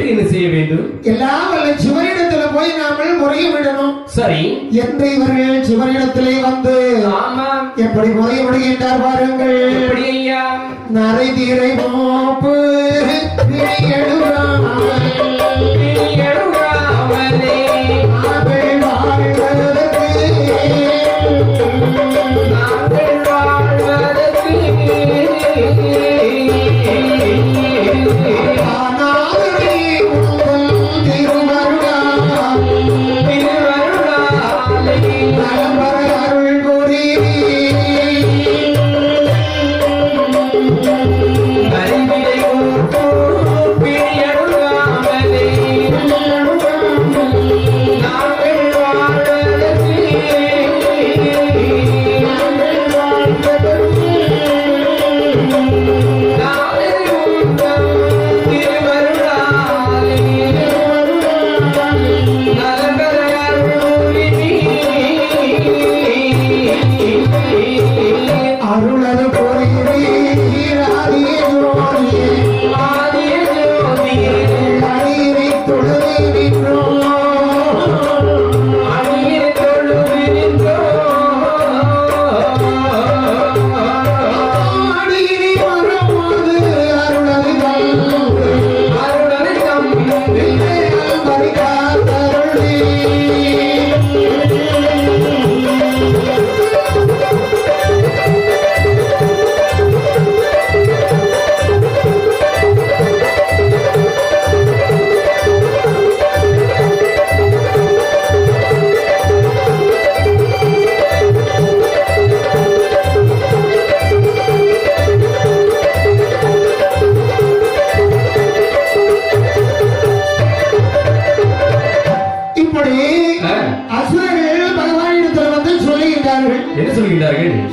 அதற்கு என்ன செய்ய வேண்டும்? எல்லாம் வல்ல சிவனிடத்துல போய் நாமல் முறையிடணும். சரி என்று இவர்கள் சிவனிடத்திலே வந்து ஆமாம் எப்படி முறையிடுகின்றார் பாருங்கள். எப்படி ஐயா? நரை தீரை மோப்பு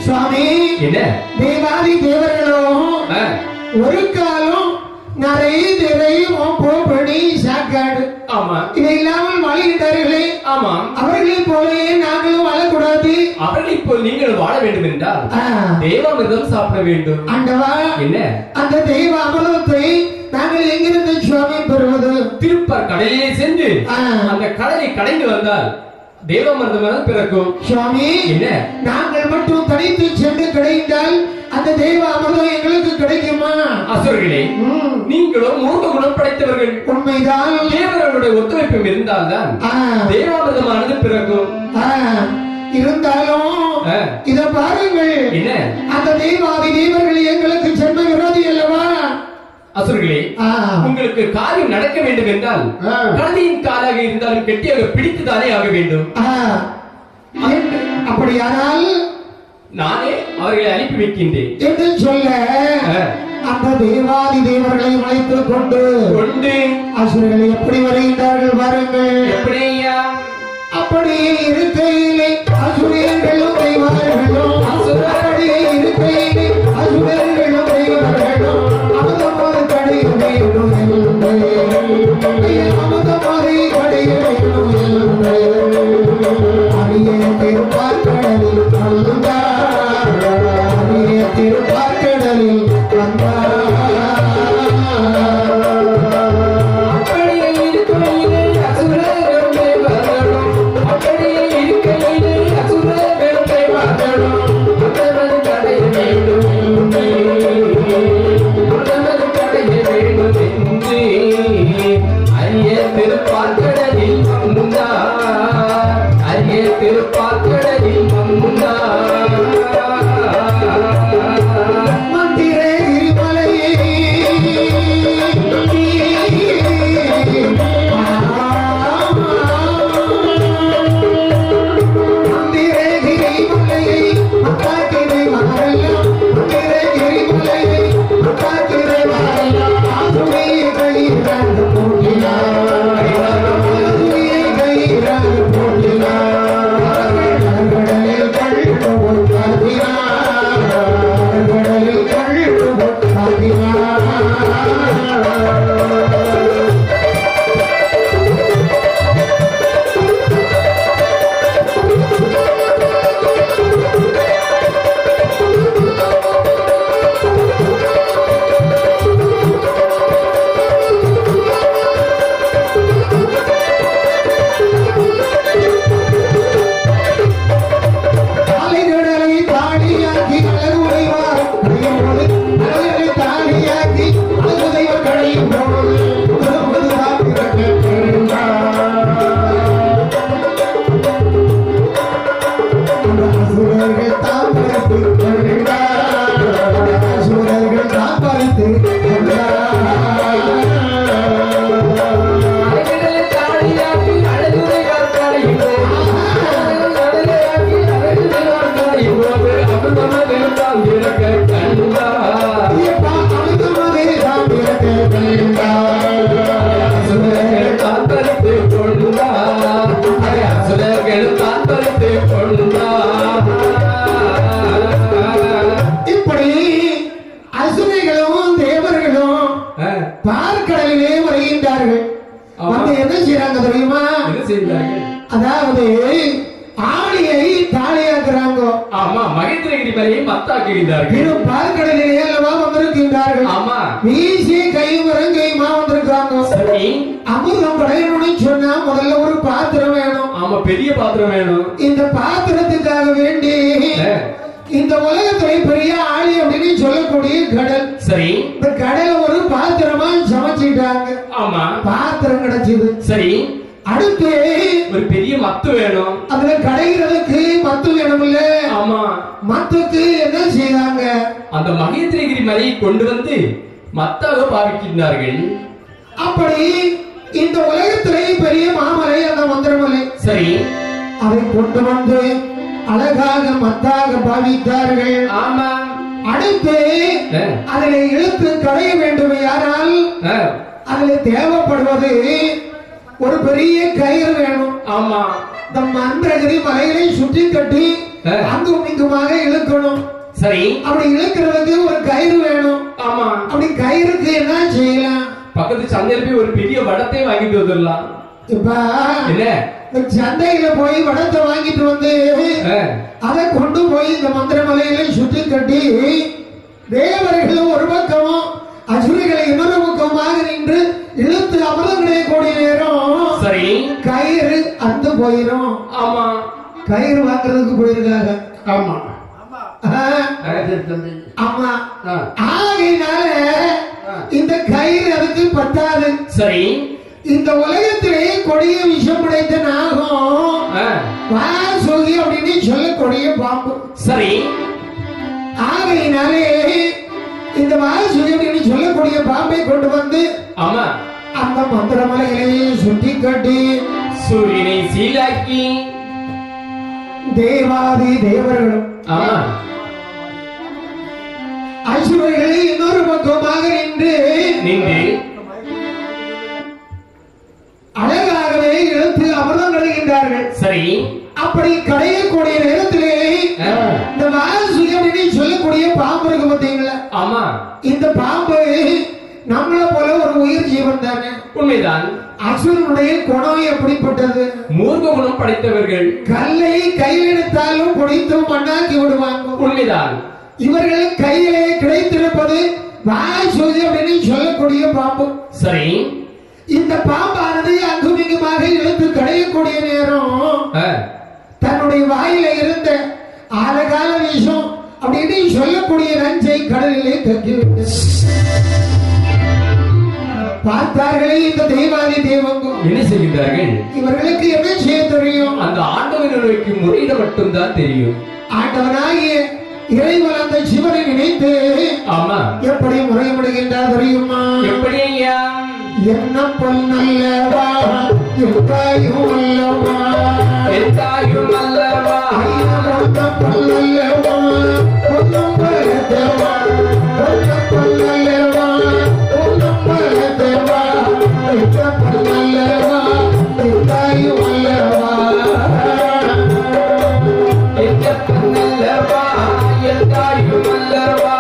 சுவாமி, தேவாதி தேவர்களும் ஒரு காலம் நரை திரை மோப்படி சாக்காடு இதை இல்லாமல் வாழ்கின்றார்களே. அவர்களை போலே நாங்களும் வாழக்கூடாது. அவர்களை போல் நீங்கள் வாழ வேண்டும் என்றால் தேவாமிர்தம் சாப்பிட வேண்டும். ஆண்டவா, என்ன அந்த தெய்வ அமிர்தத்தை நாங்கள் எங்கிருந்து சுவாமி பெறுவது? திருப்பர் கடலிலே சென்று அந்த கடலை கடைந்து வந்தால் தேவாமிர்தம் பிறக்கும். சுவாமி, என்ன நாங்கள் மட்டும் தனித்து சென்று கிடைத்தால் அந்த தெய்வ அமிர்தம் எங்களுக்கு கிடைக்குமா? அசுரர்களே, நீங்களும் மூர்க்க குணம் படைத்தவர்கள். உண்மைதான். தேவர்களுடைய ஒத்துழைப்பும் இருந்தால்தான் தேவாமிர்தமானது பிறக்கும். இருந்தாலும் இத பாருங்கள், என்ன அந்த தெய்வாதி தேவர்கள் எங்களுக்கு ஜென்ம விரோதி அல்லவா? அசுரர்களே, உங்களுக்கு காரியம் நடக்க வேண்டும் என்றால் கழுதையின் காலாக இருந்தாலும் கெட்டியாக பிடித்துதானே ஆக வேண்டும். அப்படியானால் நானே அவர்களை அனுப்பி வைக்கின்றேன் என்று சொல்ல அந்த தேவாதி தேவர்களை அழைத்துக் கொண்டு அசுரர்களை எப்படி வருகின்றார்கள் பாருங்கள். எப்படியா? அப்படியே இருக்கையிலே அசுரர்களும் தெய்வர்களும் அப்படியே இருக்கையிலே அசுரர்களும் தெய்வர்களும் அமுதமாறு கடைய வேண்டும் அமுதமாறு கடைய வேண்டும் அரிய திருப்பார்கடலில் வந்தார், அரிய திருப்பார்கடலில் வந்தார். மந்திரே இருமலை மகேந்திரகிரி மலையை மத்தாக்குகிறார்கள். இது பார்க்கடலிலே அல்லவா வந்திருக்கின்றார்கள். ஆமா. வீசி கையும் கையுமா வந்திருக்காங்க. சரி. அமிர்தம் கடையணும்னு சொன்னா முதல்ல ஒரு பாத்திரம் வேணும். ஆமா, பெரிய பாத்திரம் வேணும். இந்த பாத்திரத்துக்காக வேண்டி இந்த உலகத்திலே பெரிய ஆளி அப்படின்னு சொல்லக்கூடிய கடல். சரி. இந்த கடலை ஒரு பாத்திரமா சமைச்சிட்டாங்க. ஆமா, பாத்திரம் கிடைச்சது. சரி. அடுத்து ஒரு பெரிய மத்து வேணும். அதுல கடைகிறதுக்கு மத்து வேணும் இல்ல? ஆமா. மத்துக்கு என்ன செய்தாங்க? அந்த மகேந்திரகிரி மலையை கொண்டு வந்து மத்தாக பாவிக்கின்றார்கள். அப்படி இந்த உலகத்திலே பெரிய மாமலை அந்த மந்திரமலை. சரி. அதை கொண்டு வந்து அழகாக மத்தாக பாவித்தார்கள். ஆமா. அடுத்து அதில் இழுத்து கடைய வேண்டும். யாரால் அதில் தேவைப்படுவது ஒரு பெரிய கயிறு வேணும். ஆமா. இந்த மந்திரகிரி மலைகளை சுற்றி கட்டி அங்கும் இங்குமாக இழுக்கணும். சரி. அப்படி இழுக்கிறதுக்கு ஒரு கயிறு வேணும். ஆமா. அப்படி கயிறுக்கு என்ன செய்யலாம்? பக்கத்து சந்தையில போய் ஒரு பெரிய வடத்தை வாங்கிட்டு வந்துடலாம். இப்ப என்ன, சந்தையில போய் வடத்தை வாங்கிட்டு வந்து அதை கொண்டு போய் இந்த மந்திரமலையில சுற்றி கட்டி தேவர்களும் ஒரு பக்கமும் அசுரிகளை இன்னொரு பக்கமாக நின்று இழுத்து அமிர்தம் கிடைக்கக்கூடிய நேரம். சரி. கயிறு அந்த போயிரும். ஆமா. கயிறு வாங்குறதுக்கு போயிருக்காங்க. ஆமா. ஆமா. ஆகையினால இந்த கயிறு அதுக்கு பத்தாது. சரி. இந்த உலகத்திலே கொடிய விஷம் படைத்த நாகம் வாசுகி அப்படின்னு சொல்லக்கூடிய பாம்பு. சரி. ஆகையினாலே இந்த வாசுகி அப்படின்னு சொல்லக்கூடிய பாம்பை கொண்டு வந்து ஆமா அந்த மந்திரமலையிலேயே சுற்றி கட்டி சூரியனை சீலாக்கி தேவாதி தேவர்களும் ஆமா அசுரர்களை இன்னொரு பக்கமாக நின்று அழகாகவே இழுத்து அமிர்தம் கடைகின்றார்கள். சரி. அப்படி கடையக்கூடிய நேரத்திலே இந்த வாசுகி சொல்லக்கூடிய பாம்பு இருக்கு பார்த்தீங்களா? ஆமா. இந்த பாம்பு நம்மள போல ஒரு உயிர் ஜீவன் தானே. உண்மைதான். அசுரனுடைய குணம் எப்படிப்பட்டது? மூர்க்க குணம் படைத்தவர்கள். கல்லை கையில் எடுத்தாலும் பொடித்தும் மண்ணாக்கி விடுவாங்க. உண்மைதான். இவர்கள் கையிலே கிடைத்திருப்பது வாசுகி அப்படின்னு சொல்லக்கூடிய பாம்பு. சரி. இந்த பாம்பானது அங்குமிங்குமாக இழுத்து கடையக்கூடிய நேரம் தன்னுடைய வாயில இருந்த ஆழகால விஷம் அப்படின்னு சொல்லக்கூடிய நஞ்சை கடலிலே கக்கிவிட்டு பார்த்தார்களே இந்த தெய்வாதி தெய்வங்கள் என்ன செய்கின்றார்கள்? இவர்களுக்கு என்ன செய்ய தெரியும்? அந்த ஆண்டவனுக்கு முறையிட மட்டும்தான் தெரியும். ஆண்டவனாகிய இறைவன் அந்த சிவனை நினைத்து ஆமா எப்படி முறையிடுகின்றார் தெரியுமா? எப்படி ஐயா? என்ன பொன்னல்லவா எத்தாயும் அல்லவா எத்தாயும் அல்லவா பொன்ன பொல்லவா பொன்னம் பலதேவா பொன்ன பொல்லவா பொன்னம் பலதேவா எத்த பொன்னல்லவா எத்தாயும் அல்லவா எத்த பொன்னல்லவா எத்தாயும் அல்லவா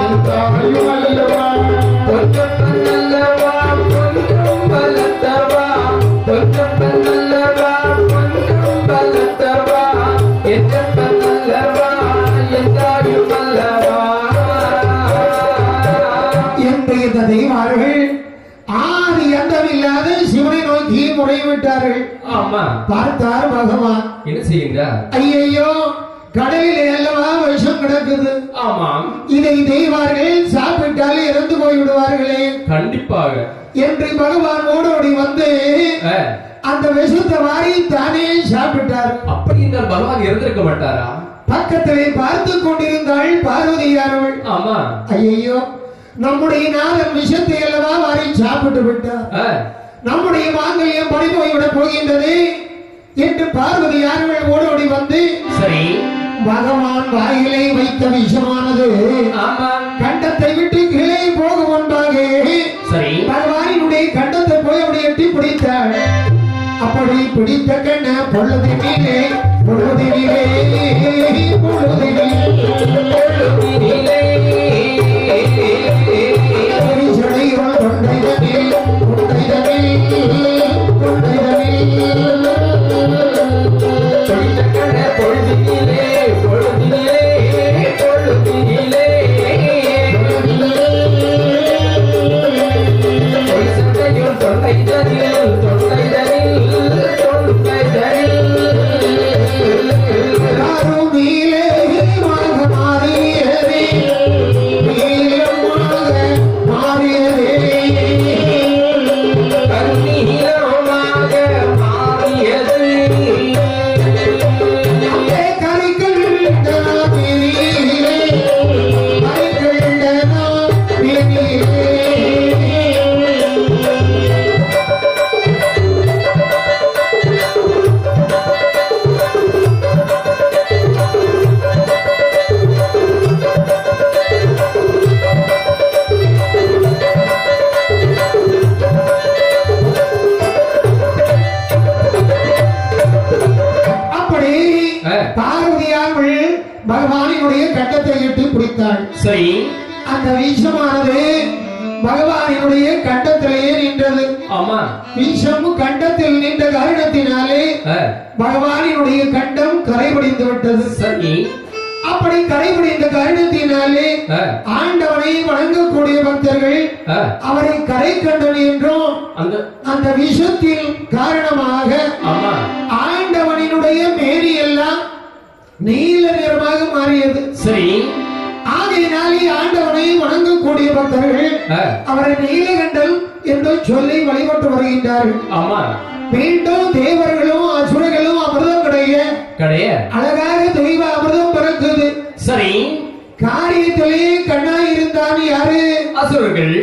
எத்தாயும் அல்லவா பொன்ன பொன்னல்லவா பொன்னம் பலதேவா பொன்ன பொன்னல்லவா பொன்னம் பலதேவா எத்த பொன்னல்லவா எத்தாயும் அல்லவா என்று இந்த தெய்வார்கள் ஆதி அந்தமில்லாத சிவனை நோக்கி முறையிட்டார்கள். ஆமா. பார்த்தார் பகவான். என்ன செய்கின்றார்? ஐயையோ, கடலிலே அல்லவா விஷம் கிடக்குது. ஆமாம். இதை தெய்வார்கள் சாப்பிட்டால் இறந்து போய்விடுவார்களே. கண்டிப்பாக என்று பகவான் ஓடோடி வந்து அந்த விஷத்தை வாரி தானே சாப்பிட்டார். அப்படி இருந்தால் பகவான் இறந்திருக்க மாட்டாரா? பக்கத்திலே பார்த்து கொண்டிருந்தாள் பார்வதியானவள். ஆமா. ஐயோ, நம்முடைய நாதன் விஷத்தை அல்லவா வாரி சாப்பிட்டு விட்டார். நம்முடைய மாங்கல்யம் பறி போய்விடப் போகின்றது என்று பார்வதியானவள் ஓடோடி வந்து சரி பகவான் வாயிலை வைத்த விஷமானது கண்டத்தை விட்டு கீழே போகும் முன்பாக சரி பகவானினுடைய கண்டத்தை போய் அப்படி எட்டி பிடித்தாள். அப்படி பிடித்த கண்ண பொழுதினிலே பொழுதினிலே பொழுதினிலே செடிகள் கொண்டைதனில் கொண்டைதனில் கொண்டைதனில் பொழுதினிலே பொழுதினிலே கட்டி பிடித்தாள். சரி, அந்த விஷமானது பகவானுடைய கண்டத்திலேயே நின்றது. ஆமா, விஷம் கண்டத்தில் நின்ற காரணத்தினாலே பகவானுடைய கண்டம் கரைபடிந்து விட்டது. சரி, அப்படி கரைபடிந்த காரணத்தினாலே ஆண்டவனை வணங்கக்கூடிய பக்தர்கள் அவரை கரை கண்டன் என்றும் அந்த விஷத்தில் காரணமாக ஆண்டவனினுடைய மேரி எல்லாம் நீல நிறமாக மாறியது. சரி, ஆகையினாலே ஆண்டவனை வணங்கக்கூடிய பக்தர்கள் அவரை நீலகண்டன் என்று சொல்லி வழிபட்டு வருகின்றார்கள். ஆமா, மீண்டும் தேவர்களும் அசுரர்களும் அமிர்தம் கிடையாது, அழகாக தெய்வ அமிர்தம் பிறக்குது. சரி, காரியத்திலே கண்ணாயிருந்தான் யாரு? அசுரர்கள்.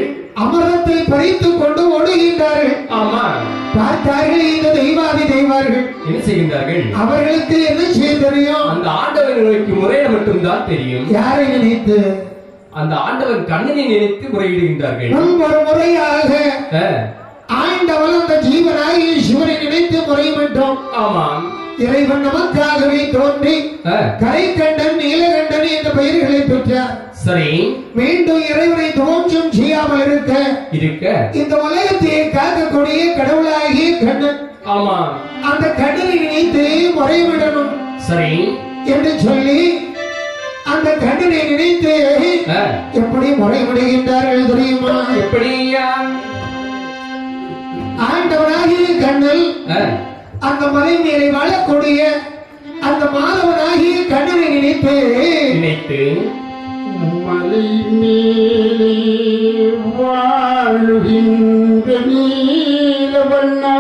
அமிர்தத்தை பறித்துக் கொண்டு ஓடுகின்றார்கள். ஆமா, பார்த்தார்கள் இந்த தெய்வாதி தெய்வார்கள் என்ன செய்கின்றார்கள்? அவர்களுக்கு என்ன செய்ய தெரியும்? அந்த ஆண்டவனை நோக்கி முறையிட மட்டும்தான் தெரியும். யாரை நினைத்து? அந்த ஆண்டவன் கண்ணனை நினைத்து முறையிடுகின்றார்கள். ஒரு முறையாக ஆண்டவன் அந்த ஜீவனாகி சிவனை நினைத்து முறையிட்டோம். ஆமாம், இறைவன் நமக்காகவே தோன்றி கரைக்கண்டன் நீலகண்டன் என்ற பெயர்களை பெற்றார். சரி, மீண்டும் இறைவனை தோன்றும் செய்யாமல் இருக்க இந்த உலகத்தை காக்கக்கூடிய கடவுளாகிய கண்ணன். ஆமா, அந்த கண்ணனை நினைத்து முறையிடணும். சரி என்று சொல்லி அந்த கண்ணனை நினைத்து எப்படி முறையிடுகின்றார்கள் தெரியுமா? எப்படியா? ஆண்டவனாகிய கண்ணல் அந்த மலை மேலே வாழக்கூடிய அந்த மாதவனாகிய கண்ணனை நினைத்து மலை மேலே வாழுகின்ற நீலவண்ணா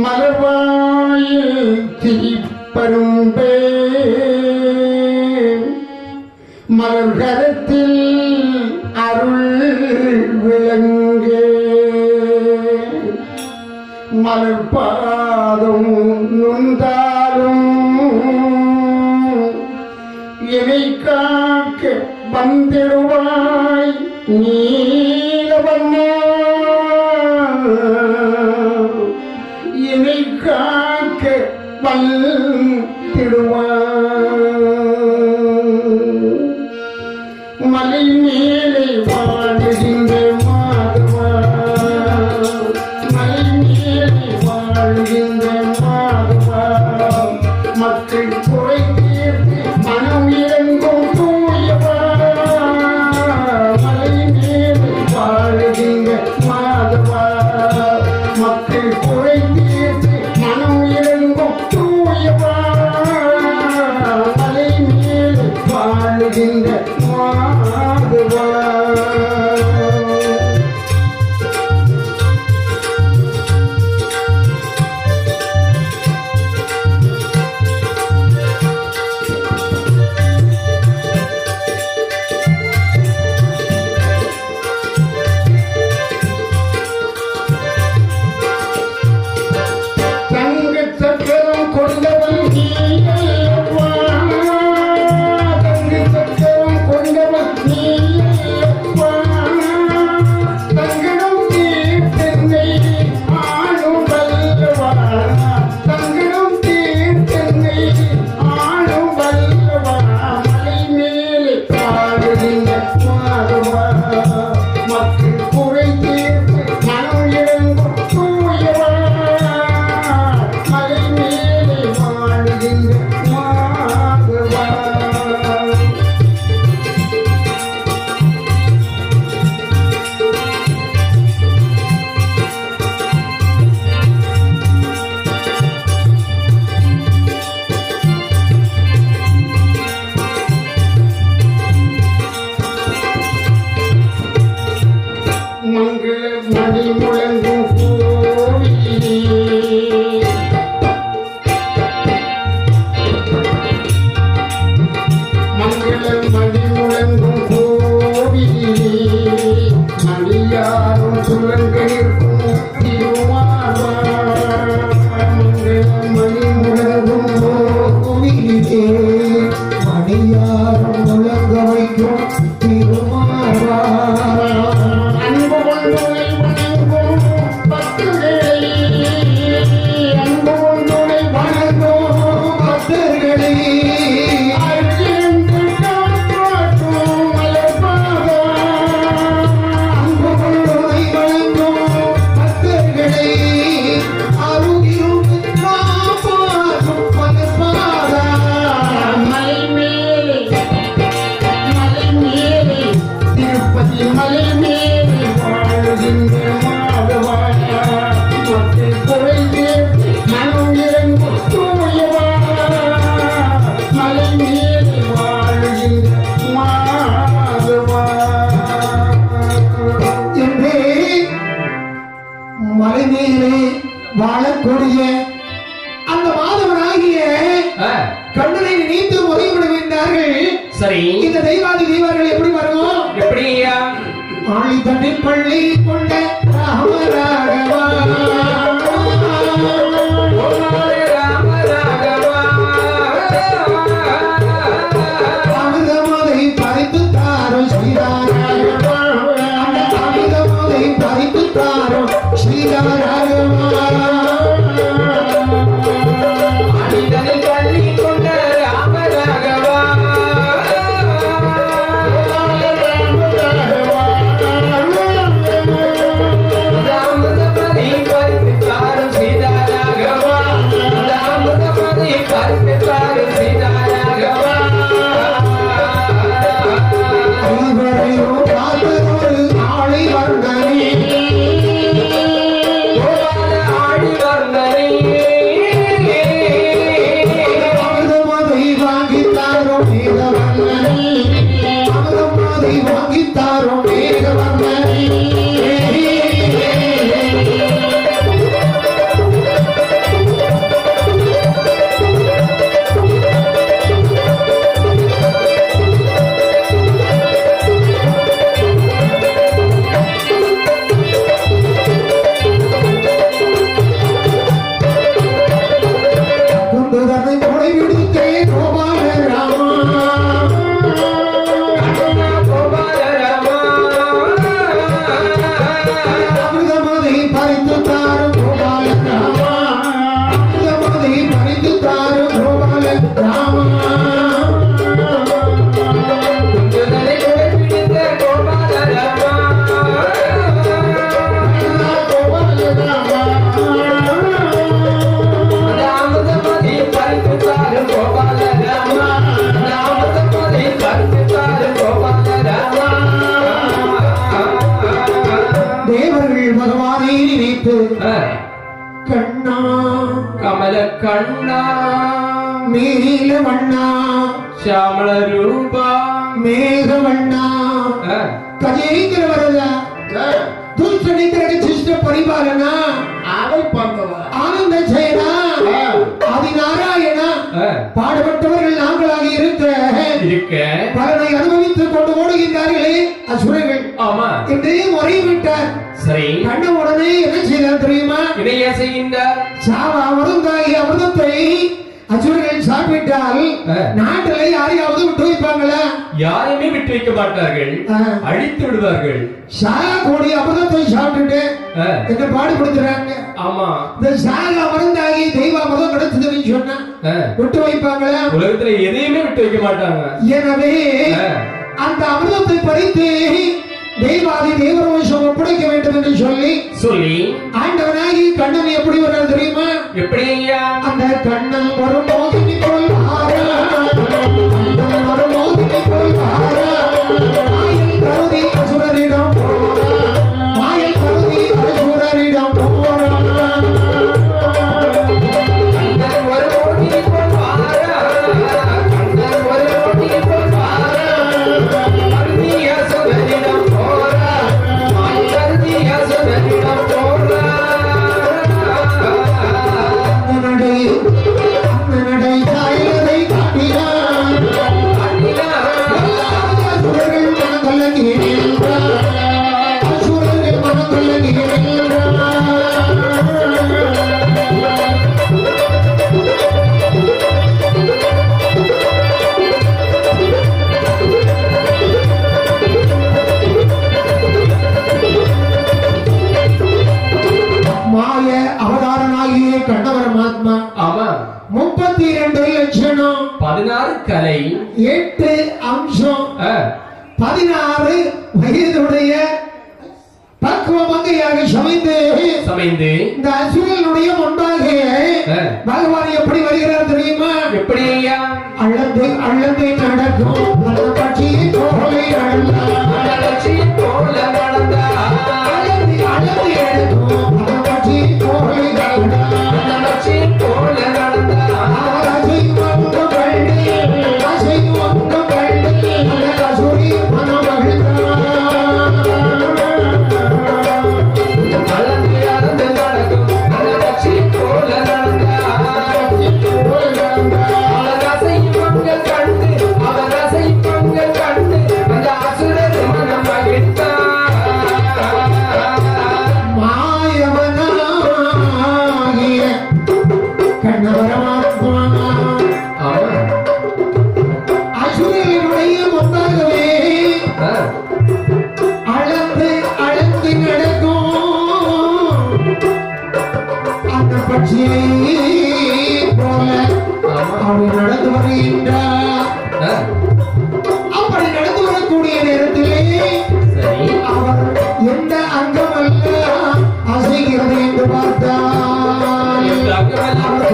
மலர்வாயில் திரிப்பரும்பே மலர்கரத்தில் அருள் விளங்கே மலர் பாதம் நுந்தாலும் என்னை காக்க வந்திடுவாய் நீலவண்ணா என்னை காக்க வந்திடுவாய் மலை மேலே வாழுகின்ற மாதவா மலை மேலே வாழுகின்ற மாதவா மக்கள் குறை தீர்த்து மனம் இறங்கும் தூயவா மலை மேலே வாழுகின்ற மாதவா மக்கள் குறை தீர்த்து மனம் இறங்கும் தூயவா மலை மேலே வாழுகின்ற மாதவா தங்க சக்கரம் கொண்டவன் நீயல்லவா தங்க சக்கரம் கொண்டவன் நீயல்லவா தங்கடம் தீர்த்தென்னை ஆளும் வல்லவா தங்கடம் தீர்த்தென்னை ஆளும் வல்லவா மலை மேலே பாடுகின்ற மாதவா மக்கள் குறை தீர்த்து மனம் இறங்கும் தூயவா மலை மேலே வாழுகின்ற மாதவா மங்கள மணி முழங்கும் கோவிலே மங்கள மணி முழங்கும் கோவிலே மணியாரும் சுழங்க நிற்கும் திருமாவா மங்கள மணி முழங்கும் கோவிலே மணியாரம் முழங்க வைக்கும் திருமாவா அன்பு கொண்டுனை வணங்கும் பக்தர்களே அன்பு கொண்டுனை வணங்கும் பக்தர்களே தேவர்கள் சரி இந்த தெய்வாதி தெய்வர்கள் எப்படி வருவோம்? எப்படியா? ஆளி தண்ணி பள்ளி கொண்ட ராமராகவா அமிர்தமதை பறித்து தாரும் ஸ்ரீராகவா அமிர்தமதை பறித்து தாரும் ஸ்ரீராகவா அடிதனில் பள்ளி கொண்ட ராமராகவா ராமதமதை பறித்து தாரும் சீதாராகவா ராமதமதை பறித்து தாரும் சீதாராகவா ஐவரையோ பார்த்ததொரு ஆளை வந்தனே கோபால ஆடி வந்தனே அமிர்தமதை வாங்கித்தாரோ மேகவர்ணனே அமிர்தமதை வாங்கித்தாரோ மேகவர்ணனே குண்டுதனை கொடை விடுத்தே கோபால ராமா கோபால ராமா அமிர்தமதை பறித்து தாரும் கோபால ராமா அமிர்தமதை பறித்து தாரும் கோபால ராமா குண்டுதனை பிடித்த கோபால ராமா ராமதமதை பறித்து தாரும் கோபால ராமா ராமதமதை பறித்து தாரும் கோபால ராமா தேவர்கள் பகவானை நினைத்து கண்ணா கமல கண்ணா நீல வண்ணா ಶ್ಯಾಮಳ ರೂಪ மேக வண்ணா கஜேந்திர வரதா துல்சனித்திரடி சிஷ்ட பரிபாலனா அதை பண்ணவா ஆனந்த ஜெயனா ஆதி நாராயணா பாடுபட்டவர்கள் நாங்களாக இருக்க பலனை அனுபவித்துக் கொண்டு ஓடுகின்றார்களே அசுரர்கள் ஆமா இன்றைய முறைவிட்டார் சரி கண்ண உடனே என்ன செய்தார் தெரியுமா? இணைய செய்கின்றார் சாவா அமிர்தாகி அமிர்தத்தை அசுரர்கள் சாப்பிட்டால் நாட்டிலே யாரையாவது விட்டு வைப்பாங்களா? யாரையுமே விட்டு வைக்க மாட்டார்கள், அழித்து விடுவார்கள். சாகா கோடி அமிர்தத்தை சாப்பிட்டுட்டு என்ன பாடுபடுத்துறாங்க. ஆமா இந்த சாகா அமிர்தாகி தெய்வ அமிர்தம் கிடைச்சதுன்னு சொன்னா விட்டு வைப்பாங்களா? உலகத்துல எதையுமே விட்டு வைக்க மாட்டாங்க. எனவே அந்த அமிர்தத்தை பறித்து தெய்வாதி தேவரோஷம் ஒப்படைக்க வேண்டும் என்று சொல்லி ஆண்டவனாகி கண்ணன் எப்படி வர்றார் தெரியுமா? எப்படி ஐயா? அந்த கண்ணன் ஒரு மோதினி போல் கண்ணன் ஒரு மோதினி போல் மாயல் கருதி அசுரரிடம் மாயல் கருதி அசுரரிடம் கண்ணன் ஒரு மோதினி போல் வாரா, கண்ணன் ஒரு மோதினி போல் வாரா, கருதிய சுதரிடம் போரா, மாய் கருதிய சுதரிடம் போரா. அண்ணனடை சாயலை காட்டினான் அசுரர்கள் மனம் கலங்குகிறேன் அசுரர்கள் மனம் கலங்குகிறேன் மாய அவதாரனாகிய கண்ணபரமாத்மா ஆமா 32 லட்சணம் 16 கலை 8 அம்சம் 16 வயதுடைய பக்குவ மங்கையாக சமைந்து இந்த அசுரனுடைய முன்பாக பகவான் எப்படி வருகிறார் தெரியுமா? எப்படி ஐயா? அள்ளந்து நடக்கும் அந்த பட்சியை போலே போல நடந்தா அள்ளந்து எடுக்கும் அந்த பட்சியை போலே போல நடந்தா அழகு அறந்து நடக்கும் அந்த பட்சி போல நடந்தா அவர் அசையும் மக்கள் கண்டு அவர் அளந்து அளந்து நடக்கும் அந்த பட்சியை போல அவர் நடந்து வருகின்றார். அப்படி நடந்து வரக்கூடிய நேரத்திலே அவர் எந்த அங்கமல்ல அசைகிறது என்று பார்த்தால் அவர்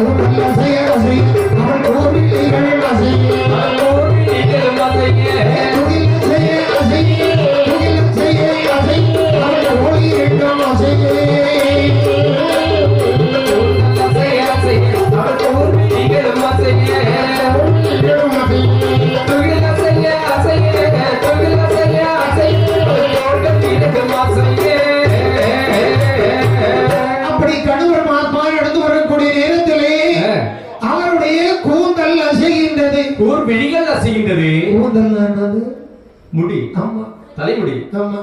அசைய அசைய அவர் கோவில்கள் அசைய அப்படி கணவர் மாத்மா நடந்து வரக்கூடிய நேரத்திலே அவருடைய கூந்தல் அசைகின்றது. விழிகள் அசைகின்றது. கூந்தல் என்னது? முடி. ஆமா, தலைமுடி. ஆமா.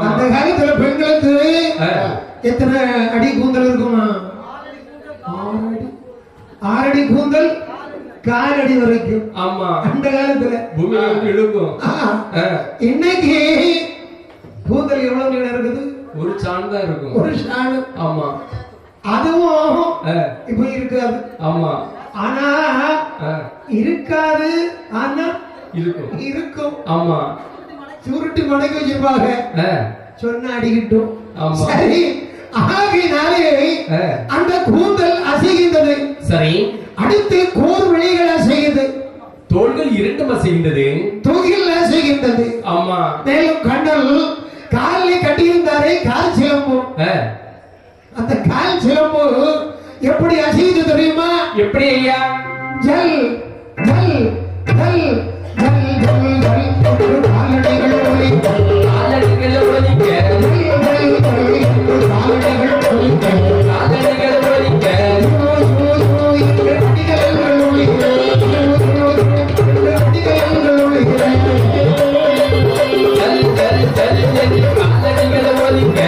அந்த காலத்துல பெண்களுக்கு எத்தனை அடி கூந்தல் இருக்குமா? 6 அடி கூந்தல், 4 அடி வரைக்கும். ஆமா, அந்த காலத்துல பூமியில இழுக்கும். இன்னைக்கு கூந்தல் எவ்வளவு நீளம் இருக்குது? ஒரு சான் தான் இருக்கும். ஒரு சான். ஆமா, அதுவும் இப்ப இருக்காது. ஆமா, ஆனா இருக்காது, ஆனா இருக்கும். இருக்கும். ஆமா, சுருட்டி மடக்கி வச்சிருப்பாங்க. சொன்ன அடிக்கிட்டும். ஆமா, சரி. ஆகையினாலே அந்த கூந்தல் அசைகின்றது. சரி. அடுத்து கோர் விழிகள் அசைகிறது. தோள்கள் இரண்டும் அசைகின்றது. தொகில் அசைகின்றது. ஆமா. மேலும் கண்ணல் காலில் கட்டியிருந்தாரே கால் சிலம்பு. அந்த கால் சிலம்பு எப்படி அசைது தெரியுமா? எப்படி ஐயா? ஜல் ஜல் ஜல் ஜல் ஜல் ஜல் என்று காலடிகள் ஒலிக்க, காலடிகள் ஒலிக்க, காலடிகள் ஒலிக்க, காலடிகள் ஒலிக்க, என்று அடிகள் ஒலிக்க, என்று அடிகள் ஒலிக்க, ஜல் ஜல் ஜல் என்று காலடிகள் ஒலிக்க,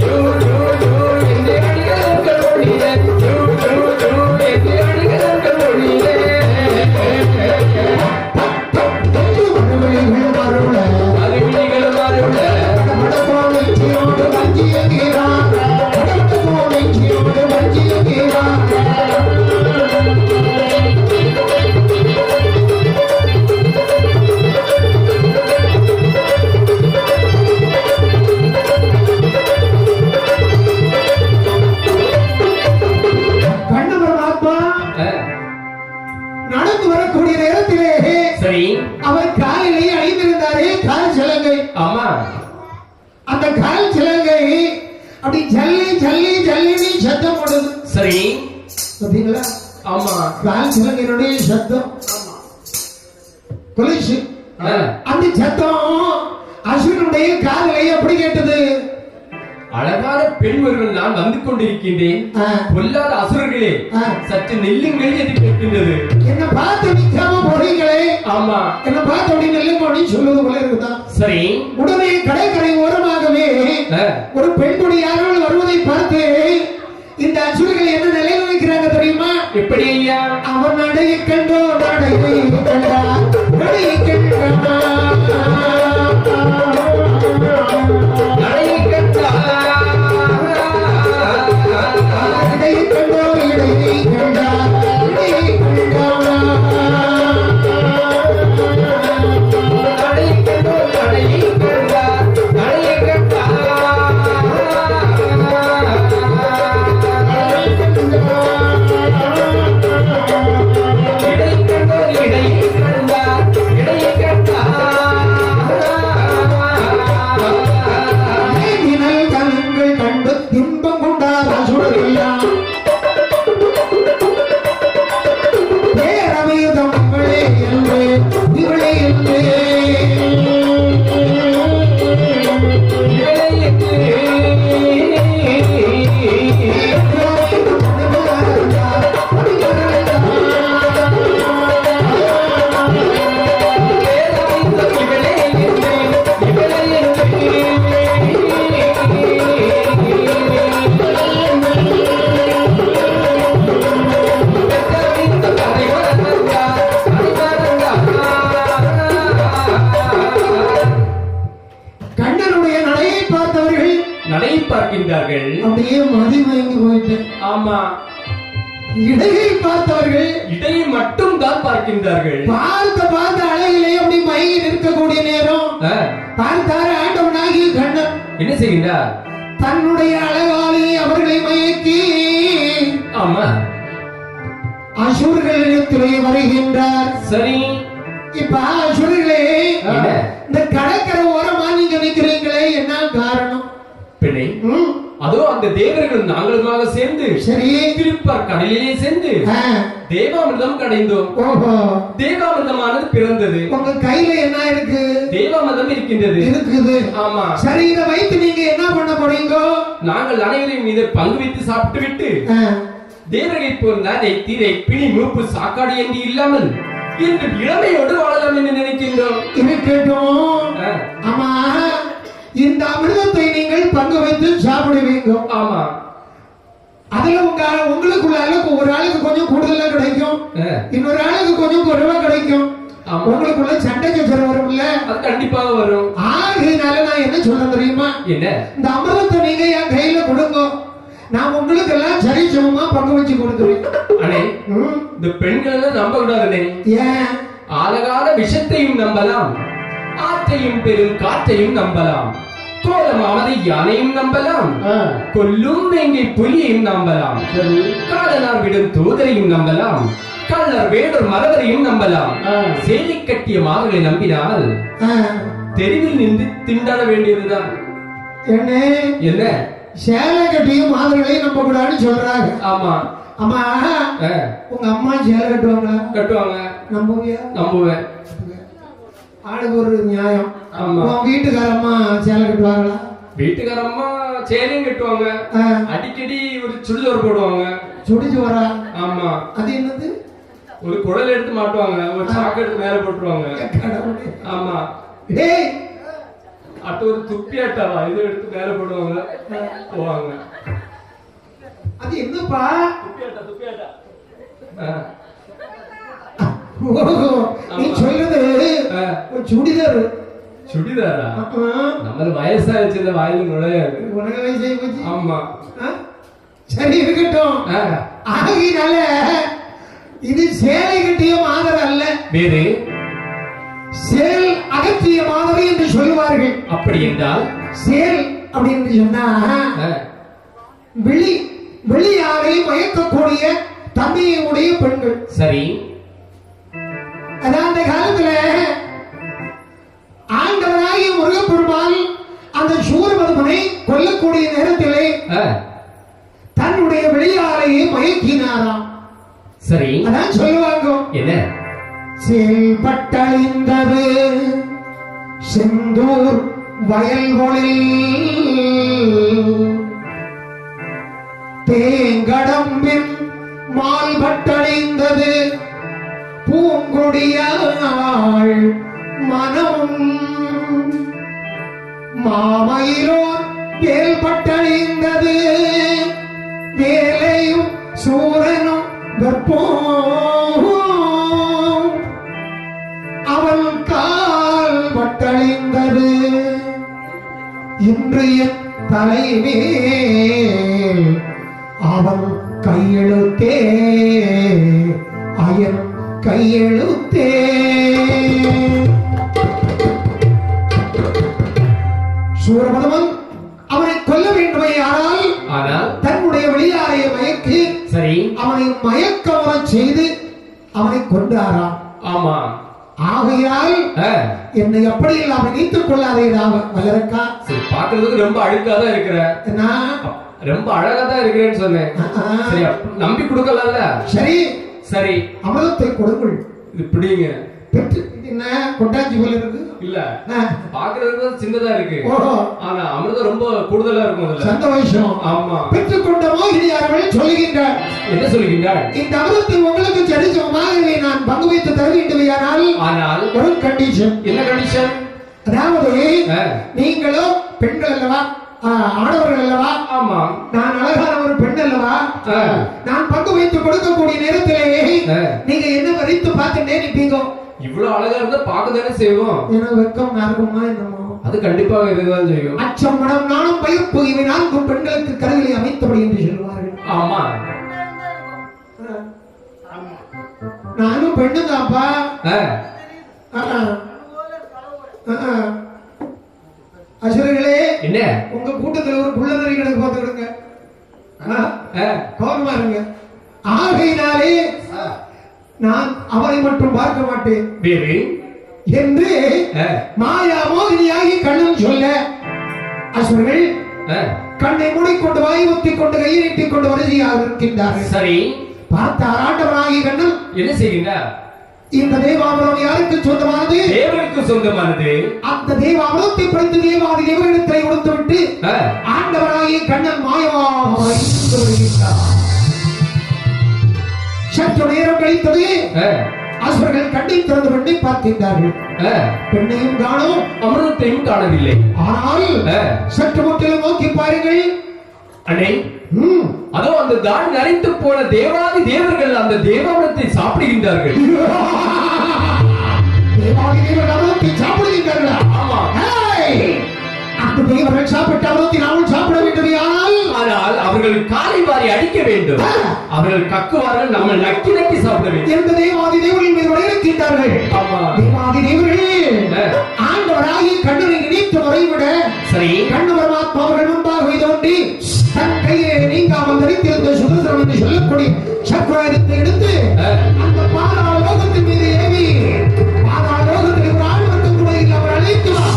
ஜூ ஜூ ஜூ என்று அடிகள் ஒலிக்க, ஜூ ஜூ ஜூ என்று அடிகள் ஒலிக்க. நடந்து வரக்கூடிய நேரத்திலே சரி. அவர் காலிலே அணிந்திருந்தாரே கால் சிலங்கை. ஆமா. அந்த கால் சிலங்கை அப்படி ஜல்லி ஜல்லி ஜல்லினி சத்தம் போடுது. சரி. பாத்தீங்களா? ஆமா. கால் சிலங்கையினுடைய சத்தம் கொலுசு. அந்த சத்தம் அசுரனுடைய காதலை எப்படி கேட்டது? அழகான பெண் ஒருவன் நான் வந்து கொண்டிருக்கின்றேன், பொல்லாத அசுரர்களே சற்று நெல்லுங்கள் என்று கேட்கின்றது. என்ன பார்த்து நிக்காம போறீங்களே? ஆமா. என்ன பார்த்து அப்படி நெல்லுங்க சொல்லுவது போல இருக்குதா? சரி. உடனே கடற்கரை ஓரமாகவே ஒரு பெண்குடி யாராவது வருவதை பார்த்து இந்த அசுரர்கள் என்ன நிலையில் வைக்கிறாங்க தெரியுமா? எப்படி ஐயா? அவன் நடைய கண்டோ நடையை கண்டா நடையை கண்டா நடையை கண்டா நடையை கண்டோ இடையை கண்டா இடையை கண்டா நடையை கண்டோ நடையை கண்டா நடையை கண்டா இடை கண்டோ இடை கண்டா பார்க்கின்றார்கள். அப்படியே மதிமயங்கி போயிட்டு. ஆமா, இடையை பார்த்தவர்கள் இடையை மட்டும் தான் பார்க்கின்றார்கள். பார்த்த அழகிலே அப்படி மயங்கி நிற்கக்கூடிய நேரம் பார்த்தார ஆண்டவனாகிய கண்ணன் என்ன செய்கின்றார்? தன்னுடைய அழகாலே அவர்களை மயக்கி ஆமா அசுரர்களிடத்திலே வருகின்றார். சரி, இப்ப அசுரர்களே இந்த கடற்கரை ஓரமா நீங்க நிக்கிறீங்களே, என்ன காரணம்? பிள்ளை, அதோ அந்த தேவர்கள் நாங்களுமாக சேர்ந்து சரி திருப்பார் கடலிலே சேர்ந்து தேவாமிர்தம் கடைந்தோம். ஓஹோ, தேவாமிர்தமானது பிறந்தது. உங்க கையில என்ன இருக்கு? தேவாமிர்தம் இருக்கின்றது. இருக்குது. ஆமா. சரி, இதை வைத்து நீங்க என்ன பண்ண போறீங்க? நாங்கள் அனைவரையும் இதை பங்கு வைத்து சாப்பிட்டு விட்டு தேவர்களை போன்ற நெய்த்திரை பிணி மூப்பு சாக்காடு என்று இல்லாமல் இன்று இளமையோடு வாழலாம் என்று நினைக்கின்றோம். இருக்கட்டும். ஆமா, இந்த அமிர்தத்தை நீங்கள் பங்கு வைத்து சாப்பிடுவீங்க. ஆமா, அதுல உங்களுக்குள்ள ஒரு ஆளுக்கு கொஞ்சம் கூடுதலா கிடைக்கும், இன்னொரு ஆளுக்கு கொஞ்சம் குறைவா கிடைக்கும். உங்களுக்குள்ள சண்டை சச்சரவு வரும் இல்ல? அது கண்டிப்பாக வரும். ஆகையினால நான் என்ன சொல்ல தெரியுமா? என்ன? இந்த அமிர்தத்தை நீங்க என் கையில கொடுங்க, நான் உங்களுக்கு எல்லாம் சரிசமமா பங்கு வச்சு கொடுத்துருவேன். அண்ணே, இந்த பெண்கள் எல்லாம் நம்ப கூடாது. ஏன்? அழகான விஷத்தையும் நம்பலாம், ஆற்றையும் பெரும் காற்றையும் நம்பலாம், கோலமானது யானையும் நம்பலாம், கொல்லும் வேங்கை புலியையும் நம்பலாம், காலனார் விடும் தூதரையும் நம்பலாம், கள்ளர் வேடர் மரவரையும் நம்பலாம். சேலை கட்டிய மாதங்களை நம்பினால் தெருவில் நின்று திண்டாட வேண்டியதுதான். என்ன? சேலை கட்டியும் மாதங்களையும் நம்ப கூடாதுன்னு சொல்றாங்க. ஆமா. அம்மா, உங்க அம்மா சேலை கட்டுவாங்களா? கட்டுவாங்க. நம்புவியா? நம்புவேன். ஆளுக்கு ஒரு நியாயம். உன் வீட்டுக்காரம்மா சேலை கட்டுவாங்களா? வீட்டுக்காரம்மா சேலையும் கட்டுவாங்க. அடிக்கடி ஒரு சுடிதார் போடுவாங்க. சுடிதாரா? ஆமா. அது என்னது? ஒரு குடல் எடுத்து மாட்டுவாங்க, ஒரு சாக்கு எடுத்து மேல போட்டுருவாங்க. ஆமா. டேய், அட்ட ஒரு துப்பி அட்டாவா இது எடுத்து மேல போடுவாங்க, போவாங்க. அது என்னப்பா? துப்பி அட்டா. நீ சொல்றது சுடிதார். சுடிதாரா? நம்ம வயசாச்சு, இந்த வாயில நுழையாது. உனக்கு வயசாகி போச்சு. ஆமா. சரி, இருக்கட்டும். ஆகினால இது சேலை கட்டிய மாதர் அல்ல, வேறு சேல் அகற்றிய மாதரை என்று சொல்லுவார்கள். அப்படி என்றால் சேல் அப்படின்னு சொன்னா வெளியாரை மயக்கக்கூடிய தன்மையுடைய பெண்கள். சரி. அதான் அந்த காலத்துல ஆண்டவராகிய முருகப்பெருமான் அந்த சூரபதுமனை கொல்லக்கூடிய நேரத்திலே தன்னுடைய வெளியாரையை மயக்கினாராம். சரி. அதான் சொல்லுவாங்க. என்ன? செயல்பட்டழிந்தது செந்தூர் வயல்களில் தேங்கடம்பின் மால்பட்டழிந்தது பூங்கொடியாள் மனம் மாமயிலோர் வேல்பட்டழிந்தது வேலையும் சூரனும் வெப்போம் அவள் கால் பட்டழிந்தது இன்று என் தலைமேல் அவள் கையெழுத்தே அயன் கையெழுத்தே. சூரபதமன் அவனை கொல்ல வேண்டுமே, ஆனால் தன்னுடைய வெளியாரையை மயக்கி சரி அவனை மயக்க செய்து அவனை கொண்டாராம். ஆமா. ஆகையால் என்னை எப்படி இல்லாம நீத்துக் கொள்ளாதே வல்லரக்கா. சரி, பாக்குறதுக்கு ரொம்ப அழுக்காதான் இருக்கிற, ரொம்ப அழகாதான் இருக்கிறேன்னு சொன்னேன். சரி, நம்பி கொடுக்கல. சரி சரி, அமிர்தத்தை கொடுங்கள். இது பிடிங்க. என்ன கொட்டாச்சி போல இருக்கு? இல்ல, பாக்குறதுக்கு சின்னதா இருக்கு, ஆனா அமிர்தம் ரொம்ப கூடுதலா இருக்கும். சந்தோஷம். ஆமா. பெற்றுக்கொண்ட மோகினியார்கள் சொல்லுகின்றார். என்ன சொல்லுகின்றார்? இந்த அமிர்தத்தை உங்களுக்கு சரிசமமாக நான் பங்கு வைத்து தர வேண்டுமையானால் ஆனால் ஒரு கண்டிஷன். என்ன கண்டிஷன்? அதாவது நீங்களும் பெண்கள் அல்லவா, ஆடவர்கள் அல்லவா? ஆமா. நான் அழகான ஒரு பெண் அல்லவா? நான் பங்கு வைத்து கொடுக்கக்கூடிய நேரத்திலே நீங்க என்ன வரித்து பார்த்துட்டே நிப்பீங்க. இவ்வளவு அழகா இருந்தா பார்க்க தானே செய்வோம். ஏன்னா வெக்கம் யாருக்குமா என்னமோ அது கண்டிப்பாக இதுதான் செய்யும். அச்சம் மனம் நானும் பயப்பு இவை நான்கும் பெண்களுக்கு கருவிலை அமைத்தபடி என்று சொல்லுவார்கள். ஆமா, நானும் பெண்ணுதாப்பா. அசுரர்களே, என்ன உங்க கூட்டத்தில் ஒரு குள்ளநரி கணக்கு பார்த்துக்கிடுங்க, கவனமா இருங்க. ஆகையினாலே நான் அவரை மட்டும் பார்க்க மாட்டேன் வேறு என்று மாயா மோகினியாகி கண்ணன் சொல்ல, அசுரர்கள் கண்ணை மூடிக்கொண்டு வாய் ஒத்திக் கொண்டு கையை நீட்டிக் கொண்டு வரிசையாக இருக்கின்றார்கள். சரி, பார்த்தார் ஆண்டவனாகி கண்ணன் என்ன செய்யுங்க? இந்த தேவாமிரம் யாருக்கு சொந்தமானது? தேவனுக்கு சொந்தமானது. அந்த தேவாமிரத்தை படித்து தேவாதி தேவனிடத்தை கொடுத்து விட்டு ஆண்டவனாகி கண்ணன் மாயமாக வருகின்றார். சற்று நேரம் கழித்தது. அசுரர்கள் கண்ணை திறந்து பெண்ணை பார்க்கின்றார்கள். பெண்ணையும் காணும், அமிர்தத்தையும் காணவில்லை. ஆனால் சற்று முற்றிலும் நோக்கி பாருங்கள். அண்ணே, அதோ அந்த தான் நரைத்து போன தேவாதி தேவர்கள் அந்த தேவாமிரத்தை சாப்பிடுகின்றார்கள். தேவாதி தேவர்கள் அமிர்தத்தை சாப்பிடுகின்றார்களா? ஆமா. அந்த தேவர்கள் சாப்பிட்ட அமிர்தத்தை நாமும் சாப்பிட வேண்டும். ஆனால் அவர்கள் காலை வாரி அடிக்க வேண்டும். அவர்கள் கக்குவார்கள், நம்ம நக்கி நக்கி சாப்பிட வேண்டும். எந்த தேவாதி தேவர்கள் மீது வரையிருக்கின்றார்கள். ஆமா, தேவாதி தேவர்கள் ஆண்டவராகி கண்ணனை நினைத்து வரைவிட சரி, கண்ண பரமாத்மா அவர்கள் முன்பாக தோன்றி தன் கையை நீங்காமல் தரித்திருந்த சுதந்திரம் என்று சொல்லக்கூடிய சக்கராயுதத்தை எடுத்து அந்த பாதாள லோகத்தின் மீது ஏவி பாதாள லோகத்தில் ஒரு ஆள் மட்டும் கூட இல்லாமல் அழைத்துவார்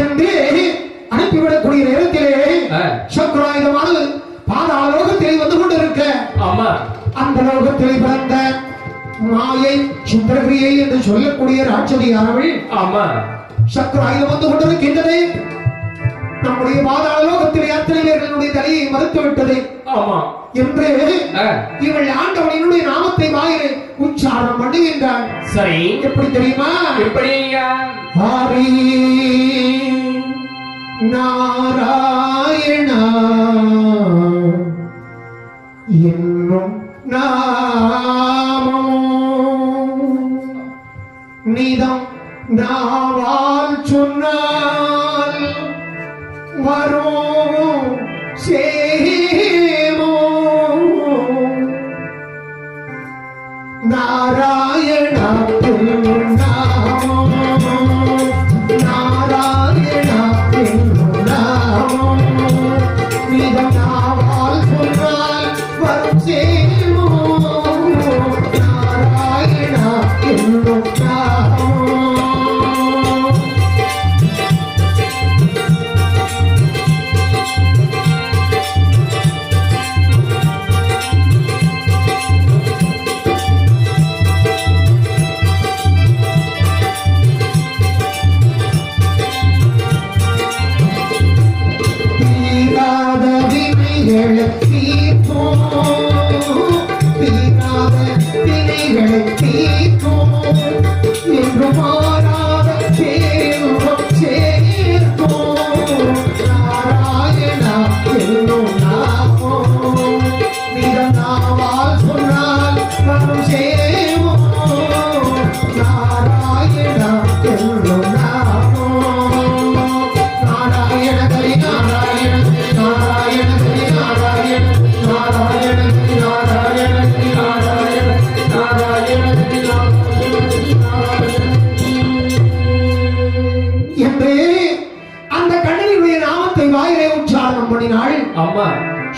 என்று அனுப்பிவிடக்கூடிய நேரத்திலே சக்கராயுதமானது பாதாள லோகத்திலே வந்து கொண்டிருக்க, அந்த லோகத்திலே பிறந்த மாயை சித்திரகிரியை என்று சொல்லக்கூடிய ராட்சதியானவள் சக்கராயுதம் வந்து கொண்டிருக்கின்றது. நம்முடைய பாதாள லோகத்திலே அத்தனை பேர்களுடைய தலையை மறுத்துவிட்டது என்று இவள் ஆண்டவனினுடைய நாமத்தை வாயிலே உச்சாரணம் பண்ணுகின்றாள். சரி, எப்படி தெரியுமா? எப்படி? ஹரி நாராயணா என்னும் நாமம் நிதம் நாவால் சொன்னால் வரும் சேமோ நாராயணா என்னும் நாமம் நாராயணா என்னும் நாமம் நிதம் நாவால் சொன்னால் வரும் சேமோ நாராயணா என்னும் நாமம்.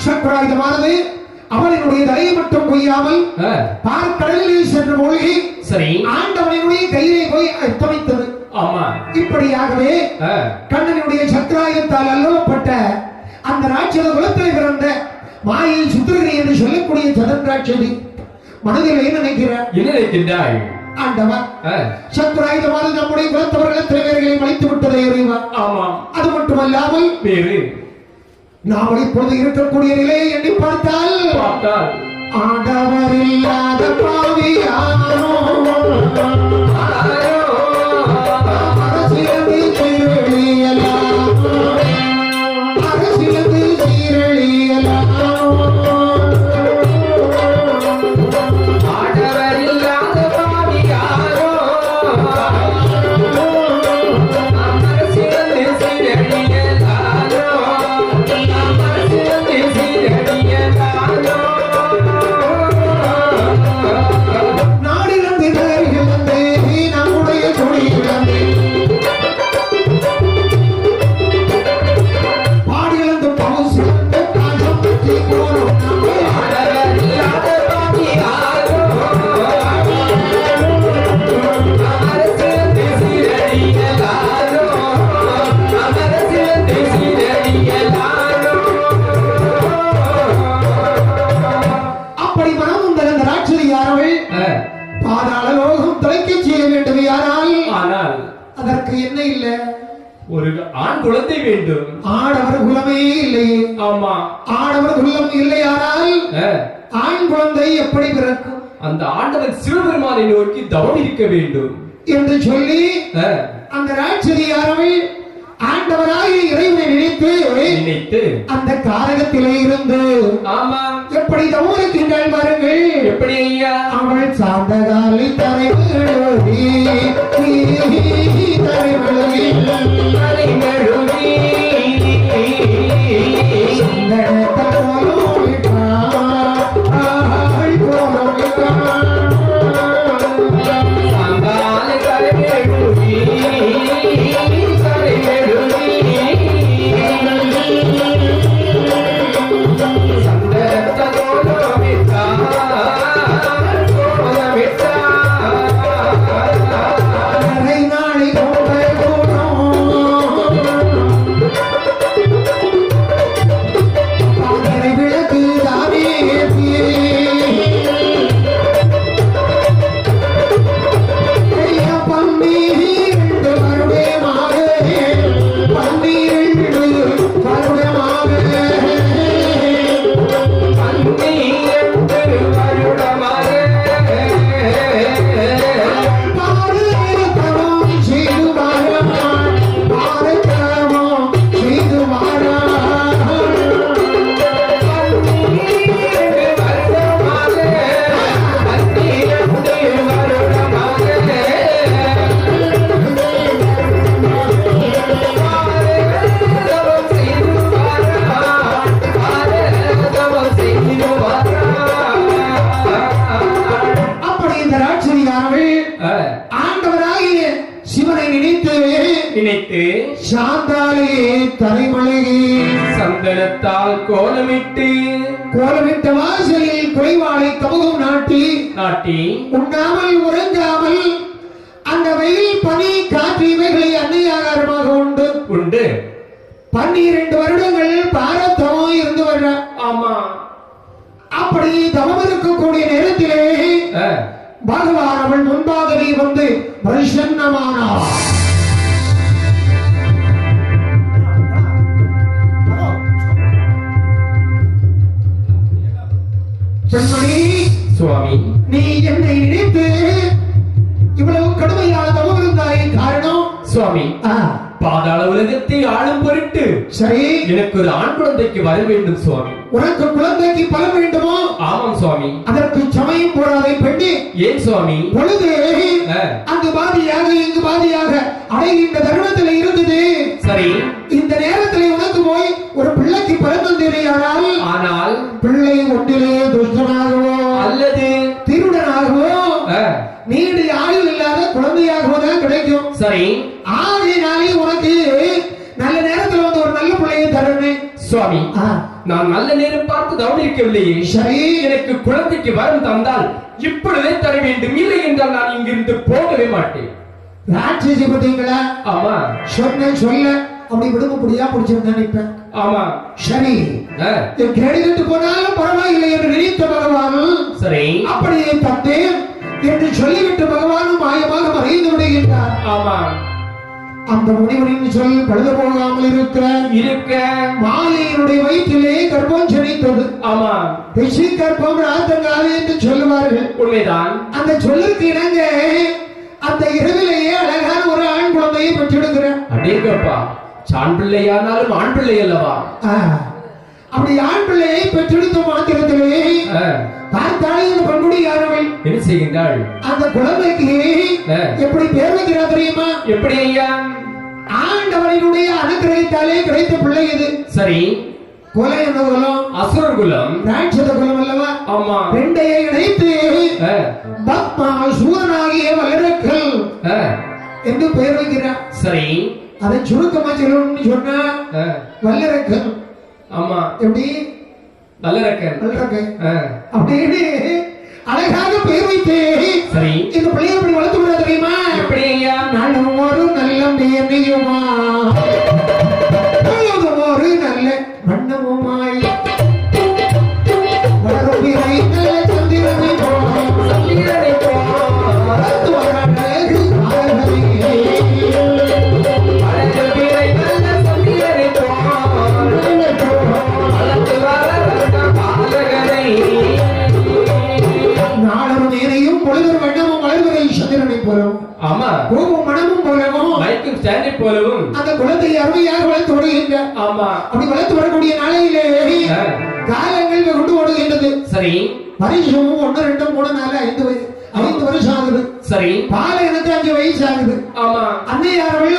சக்கராயுதமானது அவனுடைய தலையை மட்டும் கொய்யாமல் பார்க்கடலில் சென்ற மூழ்கி ஆண்டவனுடைய கையிலே போய் அர்ப்பணித்தது. இப்படியாகவே கண்ணனுடைய சக்கராயுதத்தால் அல்லவப்பட்ட அந்த ராட்சத குலத்தில் பிறந்த மாயை சுத்திரகிரி என்று சொல்லக்கூடிய சதன்ராட்சதி மனதில் என்ன நினைக்கிறார்? ஆண்டவன் சக்கராயுதமானது நம்முடைய குலத்தவர்கள் எத்தனை பேர்களை மலித்து விட்டதை அறிவார். அது மட்டுமல்லாமல் வேறு நாம் இப்பொழுது இருக்கக்கூடிய நிலையை எண்ணி பார்த்தால் ஆண்டவர் இல்லாத பாவியானோ அரசியலில் சீரழியலாம் அரசியலில் சீரழியலாம் ஆண்டவர் இல்லாத வேண்டும் யாரால் ஆனால் அதற்கு என்ன இல்லை ஒரு ஆண் குழந்தை வேண்டும். ஆடவர் குலமே இல்லை. ஆமா, ஆடவர் குலம் இல்லையானால் ஆண் குழந்தை எப்படி பிறக்கும்? அந்த ஆண்டவன் சிவபெருமானை நோக்கி தவம் இருக்க வேண்டும் என்று சொல்லி அந்த ராட்சதியாரவை ஆண்டவராக இறைவனை நினைத்து அந்த காரகத்திலே இருந்து ஆமா எப்படி தவம் இருக்கின்றாள் பாருங்கள். எப்படி ஐயா? அவள் சார்ந்த காலி தரைமேழுவி ஆண்டவராகிய சிவனை நினைத்து சாந்தாலே தரைமலகி சந்தனத்தால் கோலமிட்ட வாசலில் குறைவாளை கமுகம் நாட்டி உண்ணாமல் உறங்காமல் அந்த வெயில் பனி காற்று இவைகளை அன்னை ஆகாரமாக உண்டு 12 வருடங்கள் பாரத்தவம் இருந்து வர்ற. ஆமா, அப்படி தவம் இருக்கக்கூடிய நேரத்திலே பகவான் அவள் முன்பாகவே வந்து பிரசன்னமானார். பெண்மணி, சுவாமி, நீ என்னை நினைத்து இவ்வளவு கடுமையான தவம் இருந்தாய். காரணம் சுவாமி, பாதாள உலகத்தை ஆளும் பொருட்டு சரி எனக்கு ஒரு ஆண் குழந்தைக்கு வர வேண்டும் சுவாமி. உனக்கு குழந்தைக்கு பலம் வேண்டுமோ? ஆமாம் சுவாமி. அதற்கு சமயம் போடாதே பெண்ணே. ஏன் சுவாமி? பொழுது அங்கு பாதியாக இங்கு பாதியாக அடைகின்ற தருணத்தில் இருந்தது. சரி, இந்த நேரத்தில் உனக்கு போய் ஒரு பிள்ளைக்கு பிறந்தேயானால் ஆனால் பிள்ளை ஒன்றிலே துஷ்டனாகவோ அல்லது திருடனாகவோ நீண்ட ஆயுள் இல்லாத குழந்தையாகவோ தான் கிடைக்கும். சரி, ஆகையினாலே உனக்கு நல்ல நேரத்தில் வந்து ஒரு நல்ல பிள்ளையை தரணும் சுவாமி. நான் நல்ல நேரம் பார்த்து கவனிக்கவில்லையே. சரி, எனக்கு குழந்தைக்கு வரம் தந்தால் இப்பொழுதே தர வேண்டும். இல்லை என்றால் நான் இங்கிருந்து போகவே மாட்டேன். ராட்சசி பார்த்தீங்களா? ஆமா, சொல்ல அப்படி விடுமப்படியா பிடிச்சிருந்தேன் நினைப்பேன். ஆமா, சரி, கேடுகிட்டு போனாலும் பரவாயில்லை என்று நினைத்த பகவானும் சரி அப்படியே தந்தேன் என்று சொல்லிவிட்டு பகவானும் மாயமாக மறைந்து விடுகின்றார். ஆமா, அந்த முனிவரின் சொல் பழுது போகாமல் இருக்க மாலையினுடைய வயிற்றிலே கர்ப்பம் ஜனித்தது. ஆமா, ரிஷி கர்ப்பம் ராத்தங்காலே என்று சொல்லுவார்கள். உண்மைதான். அந்த சொல்லுக்கு இணங்க அந்த இரவிலேயே அழகான ஒரு ஆண் குழந்தையை பெற்றெடுக்கிறேன். அடேங்கப்பா, ஆண் பிள்ளையானாலும் ஆண் பிள்ளை அல்லவா? அப்படி ஆண் பிள்ளையை பெற்றெடுத்த மாத்திரத்திலே பார்த்தாலே இந்த பெண்குடியானவள் என்ன செய்கின்றாள்? அந்த குழந்தைக்கு எப்படி பேர் வைக்கிறார் தெரியுமா? எப்படி ஐயா? ஆண்டவனுடைய அனுகிரகத்தாலே கிடைத்த பிள்ளை இது. சரி, குலம் என்ன குலம்? அசுரர் குலம், ராட்சத குலம் அல்லவா? ஆமா. ரெண்டையை இணைத்து பத்மா சூரனாகிய வல்லரக்கல் என்று பெயர் வைக்கிறார். சரி, அதை சுருக்கமா சொல்லணும்னு சொன்னா வல்லரக்கல். ஆமா, எப்படி? வல்லரக்கன் அப்படின்னு அழகாக பெயர் வைத்து சரி இந்த பிள்ளையை எப்படி வளர்த்து விட தெரியுமா? எப்படி ஐயா? நானும் ஒரு நல்ல மேன்மையுமா ஒரு நல்ல வண்ணமுமாய் வளரும் பிறை நல்ல சந்திரனை போல் ஆமா பூவும் மனமும் போலவும் மைக்கும் ஸ்டாண்டை போலவும் அந்த குழந்தை அருமையாக வளர்த்து வருகின்ற ஆமா அப்படி வளர்த்து வரக்கூடிய நாளையிலே காலங்கள் கொண்டு ஓடுகின்றது. சரி வருஷம் 1 2 3 4 5 வருஷம் ஆகுது. சரி பாலை எனக்கு 5 வயசு ஆகுது. ஆமா அன்னையார்கள்